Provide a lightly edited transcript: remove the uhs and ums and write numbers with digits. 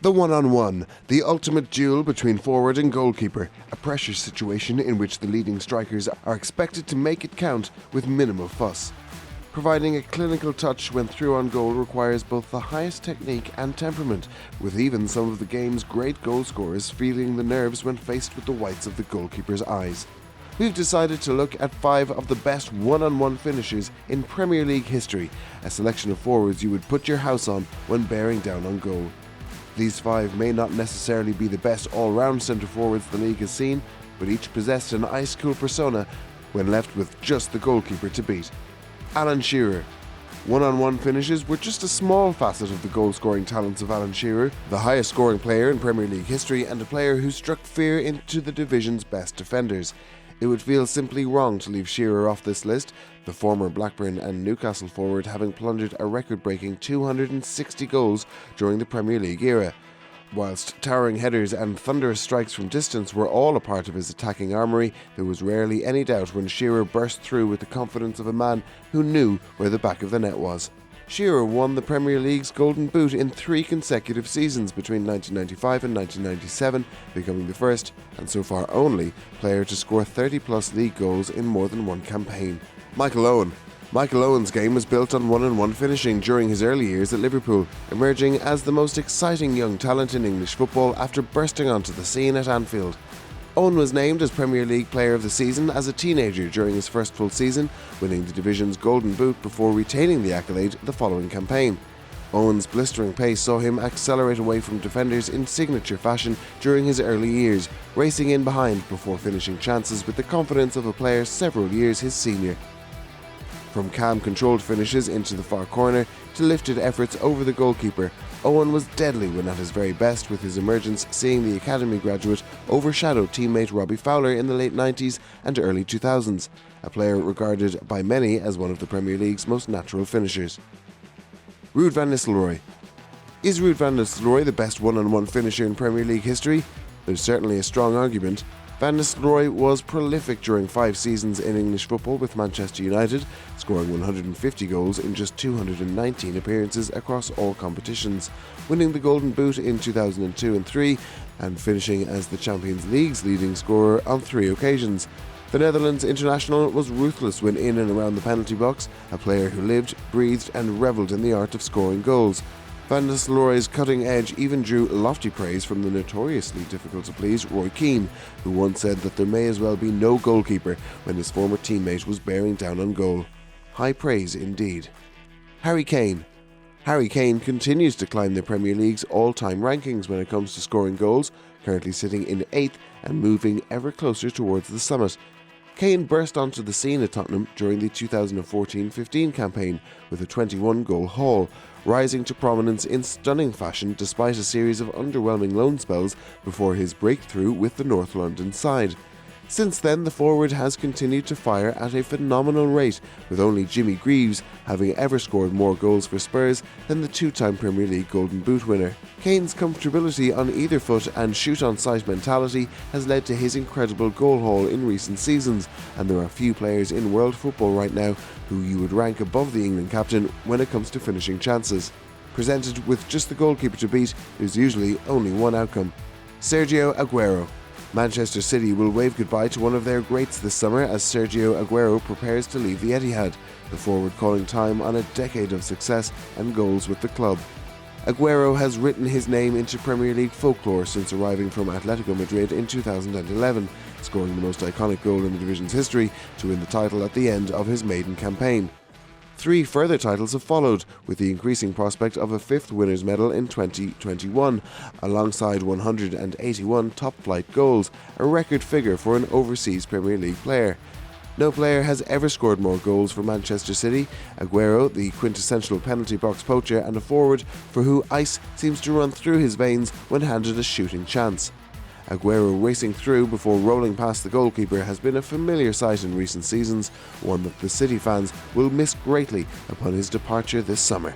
The one-on-one, the ultimate duel between forward and goalkeeper, a pressure situation in which the leading strikers are expected to make it count with minimal fuss. Providing a clinical touch when through on goal requires both the highest technique and temperament, with even some of the game's great goal scorers feeling the nerves when faced with the whites of the goalkeeper's eyes. We've decided to look at 5 of the best one-on-one finishers in Premier League history, a selection of forwards you would put your house on when bearing down on goal. These 5 may not necessarily be the best all-round centre forwards the league has seen, but each possessed an ice-cool persona when left with just the goalkeeper to beat. Alan Shearer. One-on-one finishes were just a small facet of the goal-scoring talents of Alan Shearer, the highest-scoring player in Premier League history and a player who struck fear into the division's best defenders. It would feel simply wrong to leave Shearer off this list, the former Blackburn and Newcastle forward having plundered a record-breaking 260 goals during the Premier League era. Whilst towering headers and thunderous strikes from distance were all a part of his attacking armoury, there was rarely any doubt when Shearer burst through with the confidence of a man who knew where the back of the net was. Shearer won the Premier League's Golden Boot in 3 consecutive seasons between 1995 and 1997, becoming the first, and so far only, player to score 30-plus league goals in more than one campaign. Michael Owen. Michael Owen's game was built on one-on-one finishing during his early years at Liverpool, emerging as the most exciting young talent in English football after bursting onto the scene at Anfield. Owen was named as Premier League Player of the Season as a teenager during his first full season, winning the division's Golden Boot before retaining the accolade the following campaign. Owen's blistering pace saw him accelerate away from defenders in signature fashion during his early years, racing in behind before finishing chances with the confidence of a player several years his senior. From calm, controlled finishes into the far corner to lifted efforts over the goalkeeper, Owen was deadly when at his very best, with his emergence seeing the academy graduate overshadow teammate Robbie Fowler in the late 90s and early 2000s, a player regarded by many as one of the Premier League's most natural finishers. Ruud van Nistelrooy. Is Ruud van Nistelrooy the best one-on-one finisher in Premier League history? There's certainly a strong argument. Van Nistelrooy was prolific during 5 seasons in English football with Manchester United, scoring 150 goals in just 219 appearances across all competitions, winning the Golden Boot in 2002 and 3, and finishing as the Champions League's leading scorer on 3 occasions. The Netherlands international was ruthless when in and around the penalty box, a player who lived, breathed and revelled in the art of scoring goals. Van Nistelrooy's cutting edge even drew lofty praise from the notoriously difficult-to-please Roy Keane, who once said that there may as well be no goalkeeper when his former teammate was bearing down on goal. High praise indeed. Harry Kane. Harry Kane continues to climb the Premier League's all-time rankings when it comes to scoring goals, currently sitting in 8th and moving ever closer towards the summit. Kane burst onto the scene at Tottenham during the 2014-15 campaign with a 21-goal haul, rising to prominence in stunning fashion despite a series of underwhelming loan spells before his breakthrough with the North London side. Since then, the forward has continued to fire at a phenomenal rate, with only Jimmy Greaves having ever scored more goals for Spurs than the 2-time Premier League Golden Boot winner. Kane's comfortability on either foot and shoot-on-sight mentality has led to his incredible goal haul in recent seasons, and there are few players in world football right now who you would rank above the England captain when it comes to finishing chances. Presented with just the goalkeeper to beat, there's usually only one outcome. Sergio Aguero. Manchester City will wave goodbye to one of their greats this summer as Sergio Aguero prepares to leave the Etihad, the forward calling time on a decade of success and goals with the club. Aguero has written his name into Premier League folklore since arriving from Atletico Madrid in 2011, scoring the most iconic goal in the division's history to win the title at the end of his maiden campaign. 3 further titles have followed, with the increasing prospect of a 5th winner's medal in 2021, alongside 181 top-flight goals, a record figure for an overseas Premier League player. No player has ever scored more goals for Manchester City. Aguero, the quintessential penalty box poacher and a forward for who ice seems to run through his veins when handed a shooting chance. Aguero racing through before rolling past the goalkeeper has been a familiar sight in recent seasons, one that the City fans will miss greatly upon his departure this summer.